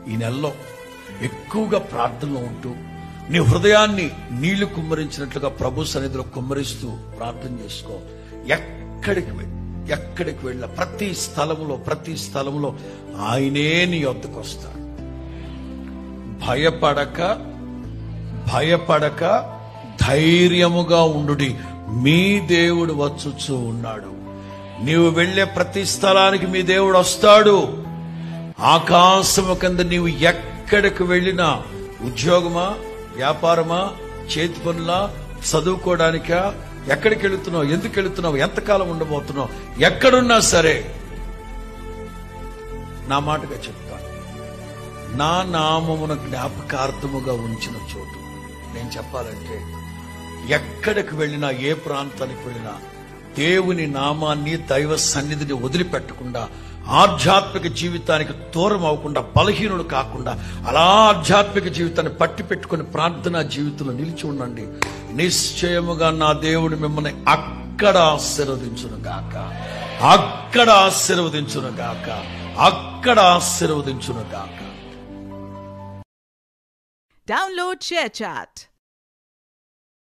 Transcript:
ఈ నెలలో ఎక్కువగా ప్రార్థనలో ఉంటూ నీ హృదయాన్ని నీళ్లు కుమ్మరించినట్లుగా ప్రభు సన్నిధిలో కుమ్మరిస్తూ ప్రార్థన చేసుకో. ఎక్కడికి వెళ్ళ ప్రతి స్థలములో ఆయనే నీ వద్దకు వస్తాడు. భయపడక ధైర్యముగా ఉండుడి, మీ దేవుడు వచ్చుచూ ఉన్నాడు. నీవు వెళ్లే ప్రతి స్థలానికి మీ దేవుడు వస్తాడు. ఆకాశము కింద నీవు ఎక్కడికి వెళ్ళినా, ఉద్యోగమా, వ్యాపారమా, చేతి పనులా, చదువుకోవడానికా, ఎక్కడికి వెళుతున్నావు, ఎందుకు వెళుతున్నావు, ఎంతకాలం ఉండబోతున్నావు, ఎక్కడున్నా సరే నా మాటగా చెప్తాను, నా నామమున జ్ఞాపకార్థముగా ఉంచిన చోటు. నేను చెప్పాలంటే ఎక్కడికి వెళ్ళినా, ఏ ప్రాంతానికి వెళ్ళినా దేవుని నామాన్ని, దైవ సన్నిధిని వదిలిపెట్టకుండా, ఆధ్యాత్మిక జీవితానికి దూరం అవ్వకుండా, బలహీనుడు కాకుండా అలా ఆధ్యాత్మిక జీవితాన్ని పట్టి పెట్టుకుని ప్రార్థనా జీవితంలో నిలిచి ఉండండి. నిశ్చయముగా నా దేవుడు మిమ్మల్ని అక్కడ ఆశీర్వదించును గాక, అక్కడ ఆశీర్వదించును గాక, అక్కడ ఆశీర్వదించును గాక. Download ShareChat.